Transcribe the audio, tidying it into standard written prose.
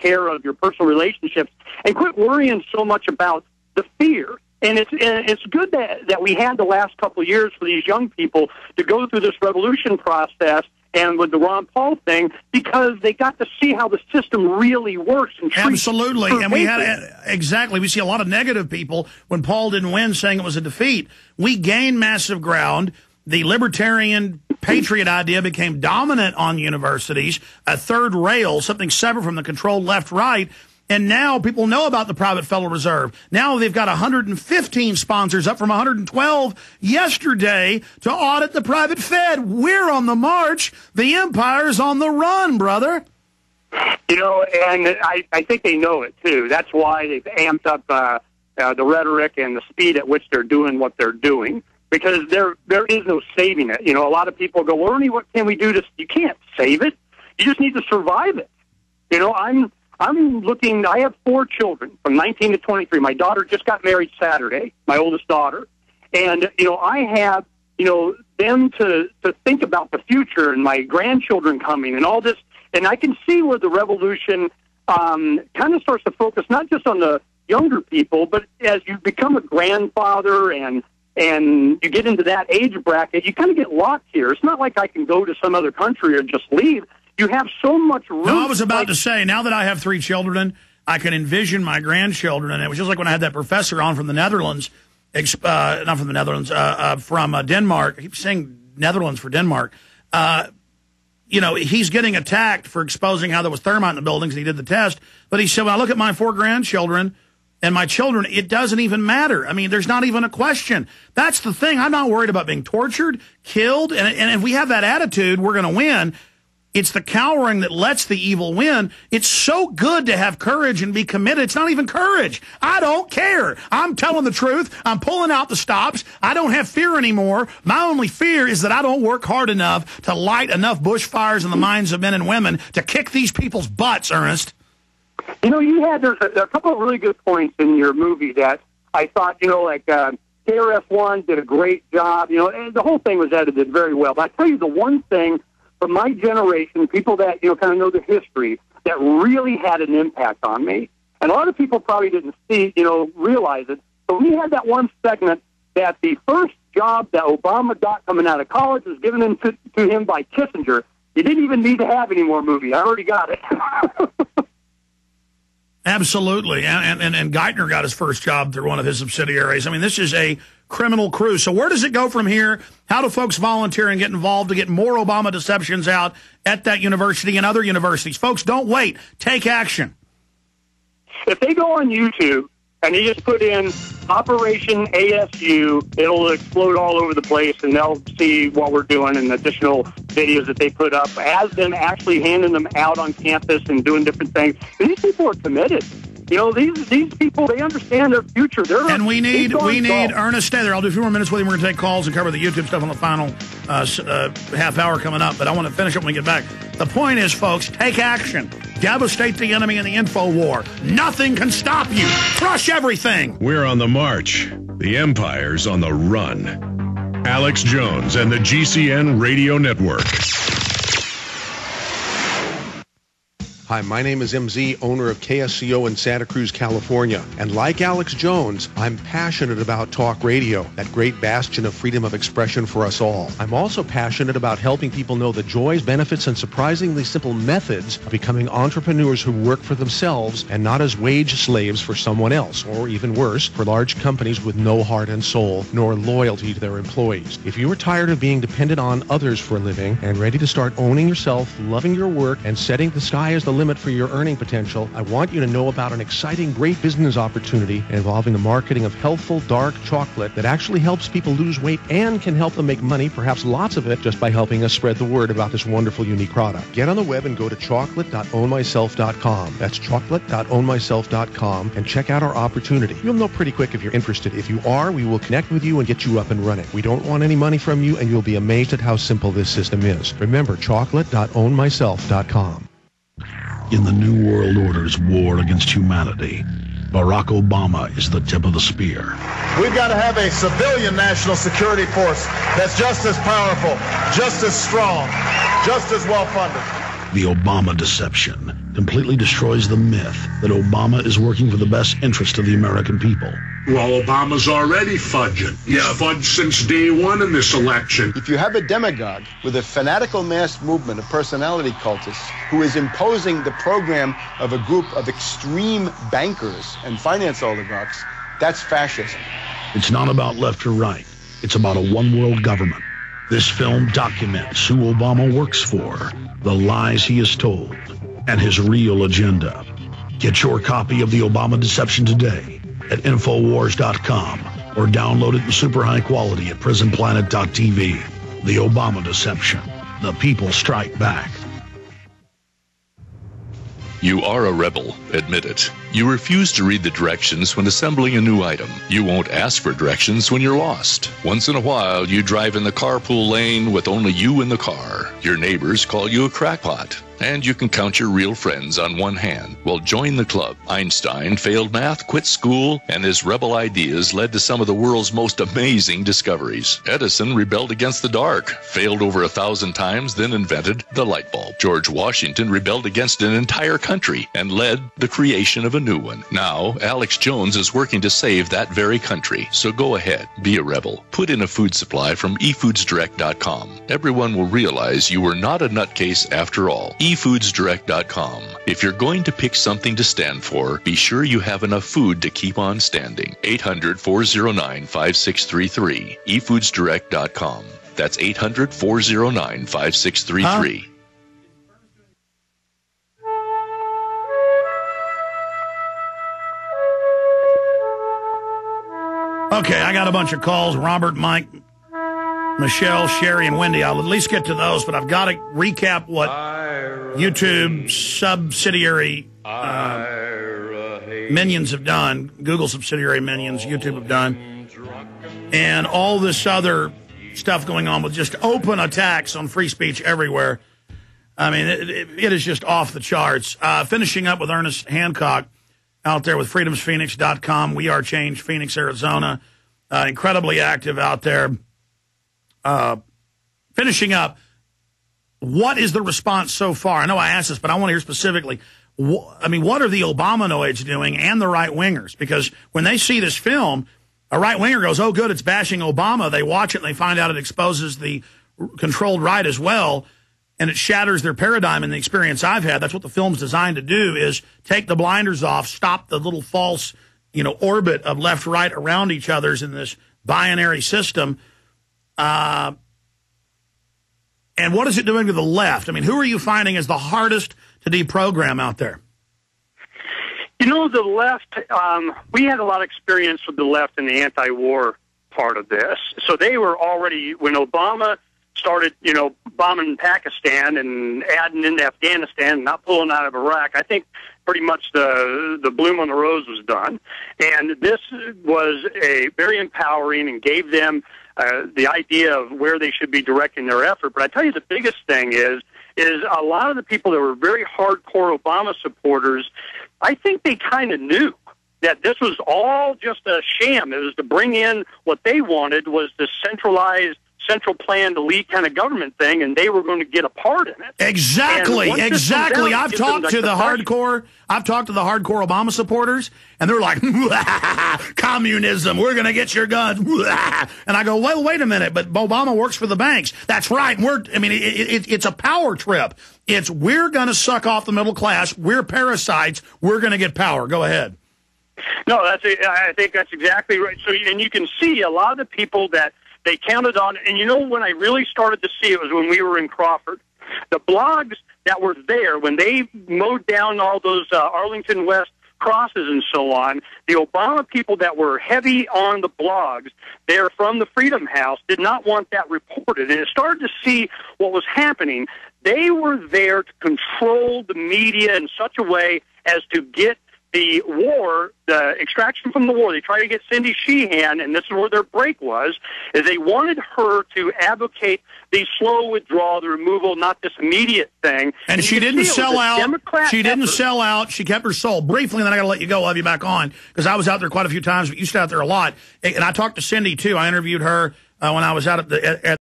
care of your personal relationships and quit worrying so much about the fear. And it's good that we had the last couple of years for these young people to go through this revolution process and with the Ron Paul thing, because they got to see how the system really works. And absolutely. And we see a lot of negative people when Paul didn't win saying it was a defeat. We gained massive ground. The libertarian patriot idea became dominant on universities, a third rail, something separate from the controlled left-right. And now people know about the private Federal Reserve. Now they've got 115 sponsors, up from 112 yesterday, to audit the private Fed. We're on the march. The empire's on the run, brother. You know, and I think they know it, too. That's why they've amped up the rhetoric and the speed at which they're doing what they're doing, because there is no saving it. You know, a lot of people go, well, Ernie, what can we do to... You can't save it. You just need to survive it. You know, I'm looking, I have 4 children from 19 to 23. My daughter just got married Saturday, my oldest daughter. And, you know, I have, you know, them to think about the future and my grandchildren coming and all this. And I can see where the revolution kind of starts to focus not just on the younger people, but as you become a grandfather and you get into that age bracket, you kind of get locked here. It's not like I can go to some other country or just leave. You have so much room. No, I was about to say, now that I have 3 children, I can envision my grandchildren. And it was just like when I had that professor on from the Netherlands, not from the Netherlands, from Denmark. He was saying Netherlands for Denmark. You know, he's getting attacked for exposing how there was thermite in the buildings, and he did the test. But he said, when I look at my 4 grandchildren and my children, it doesn't even matter. I mean, there's not even a question. That's the thing. I'm not worried about being tortured, killed. And if we have that attitude, we're going to win. It's the cowering that lets the evil win. It's so good to have courage and be committed. It's not even courage. I don't care. I'm telling the truth. I'm pulling out the stops. I don't have fear anymore. My only fear is that I don't work hard enough to light enough bushfires in the minds of men and women to kick these people's butts, Ernest. You know, there's a couple of really good points in your movie that I thought, you know, like KRS-One did a great job. You know, and the whole thing was edited very well. But I tell you the one thing, for my generation, people that, you know, kind of know the history, that really had an impact on me. And a lot of people probably didn't realize it. But we had that one segment that the first job that Obama got coming out of college was given to him by Kissinger. You didn't even need to have any more movie. I already got it. Absolutely. And Geithner got his first job through one of his subsidiaries. I mean, this is a criminal crew. So where does it go from here? How do folks volunteer and get involved to get more Obama deceptions out at that university and other universities? Folks, don't wait. Take action. If they go on YouTube and you just put in Operation ASU, it'll explode all over the place, and they'll see what we're doing and additional videos that they put up as them actually handing them out on campus and doing different things. These people are committed. You know, these people, they understand their future. And we need Ernest, stay there. I'll do a few more minutes with you. We're going to take calls and cover the YouTube stuff on the final half hour coming up. But I want to finish up when we get back. The point is, folks, take action. Devastate the enemy in the info war. Nothing can stop you. Crush everything. We're on the march. The empire's on the run. Alex Jones and the GCN Radio Network. Hi, my name is MZ, owner of KSCO in Santa Cruz, California. And like Alex Jones, I'm passionate about talk radio, that great bastion of freedom of expression for us all. I'm also passionate about helping people know the joys, benefits, and surprisingly simple methods of becoming entrepreneurs who work for themselves and not as wage slaves for someone else, or even worse, for large companies with no heart and soul, nor loyalty to their employees. If you are tired of being dependent on others for a living and ready to start owning yourself, loving your work, and setting the sky as the limit for your earning potential, I want you to know about an exciting, great business opportunity involving the marketing of healthful, dark chocolate that actually helps people lose weight and can help them make money, perhaps lots of it, just by helping us spread the word about this wonderful, unique product. Get on the web and go to chocolate.ownmyself.com. That's chocolate.ownmyself.com, and check out our opportunity. You'll know pretty quick if you're interested. If you are, we will connect with you and get you up and running. We don't want any money from you, and you'll be amazed at how simple this system is. Remember, chocolate.ownmyself.com. In the New World Order's war against humanity, Barack Obama is the tip of the spear. We've got to have a civilian national security force that's just as powerful, just as strong, just as well funded. The Obama deception completely destroys the myth that Obama is working for the best interest of the American people. Well, Obama's already fudging. He's fudged since day one in this election. If you have a demagogue with a fanatical mass movement of personality cultists who is imposing the program of a group of extreme bankers and finance oligarchs, that's fascism. It's not about left or right. It's about a one-world government. This film documents who Obama works for, the lies he has told, and his real agenda. Get your copy of The Obama Deception today at Infowars.com or download it in super high quality at PrisonPlanet.tv. The Obama Deception. The people strike back. You are a rebel, admit it. You refuse to read the directions when assembling a new item. You won't ask for directions when you're lost. Once in a while, you drive in the carpool lane with only you in the car. Your neighbors call you a crackpot. And you can count your real friends on one hand. Well, join the club. Einstein failed math, quit school, and his rebel ideas led to some of the world's most amazing discoveries. Edison rebelled against the dark, failed over 1,000 times, then invented the light bulb. George Washington rebelled against an entire country and led the creation of a new one. Now, Alex Jones is working to save that very country. So go ahead, be a rebel. Put in a food supply from efoodsdirect.com. Everyone will realize you were not a nutcase after all. efoodsdirect.com. If you're going to pick something to stand for, be sure you have enough food to keep on standing. 800-409-5633. efoodsdirect.com. That's 800-409-5633. Okay, I got a bunch of calls. Robert, Mike, Michelle, Sherry, and Wendy. I'll at least get to those, but I've got to recap what YouTube subsidiary minions have done. Google subsidiary minions, YouTube have done. And all this other stuff going on with just open attacks on free speech everywhere. I mean, it is just off the charts. Finishing up with Ernest Hancock out there with freedomsphoenix.com. We Are Change, Phoenix, Arizona. Incredibly active out there. Finishing up, what is the response so far? I know I asked this, but I want to hear specifically. I mean, what are the Obamanoids doing and the right-wingers? Because when they see this film, a right-winger goes, oh, good, it's bashing Obama. They watch it and they find out it exposes the controlled right as well, and it shatters their paradigm. And the experience I've had, that's what the film's designed to do, is take the blinders off, stop the little false, orbit of left-right around each other's in this binary system. And what is it doing to the left? I mean, who are you finding is the hardest to deprogram out there? The left, we had a lot of experience with the left in the anti-war part of this. So they were already, when Obama started, bombing Pakistan and adding into Afghanistan and not pulling out of Iraq, I think pretty much the bloom on the rose was done. And this was a very empowering and gave them the idea of where they should be directing their effort. But I tell you, the biggest thing is a lot of the people that were very hardcore Obama supporters, I think they kind of knew that this was all just a sham. It was to bring in what they wanted was the centralized, central planned elite kind of government thing, and they were going to get a part in it. Exactly. I've talked to the hardcore Obama supporters, and they're like, communism, we're going to get your guns. And I go, well, wait a minute, but Obama works for the banks. That's right. It's a power trip. We're going to suck off the middle class. We're parasites. We're going to get power. Go ahead. No, I think that's exactly right. So, and you can see a lot of the people that they counted on, and when I really started to see it was when we were in Crawford. The blogs that were there, when they mowed down all those Arlington West crosses and so on, the Obama people that were heavy on the blogs, they're from the Freedom House, did not want that reported. And it started to see what was happening. They were there to control the media in such a way as to get the war, the extraction from the war. They tried to get Cindy Sheehan, and this is where their break was, is they wanted her to advocate the slow withdrawal, the removal, not this immediate thing. And she didn't sell out. She didn't sell out. She kept her soul. Briefly, and then I got to let you go. I'll have you back on, because I was out there quite a few times, but you stayed out there a lot. And I talked to Cindy, too. I interviewed her when I was out at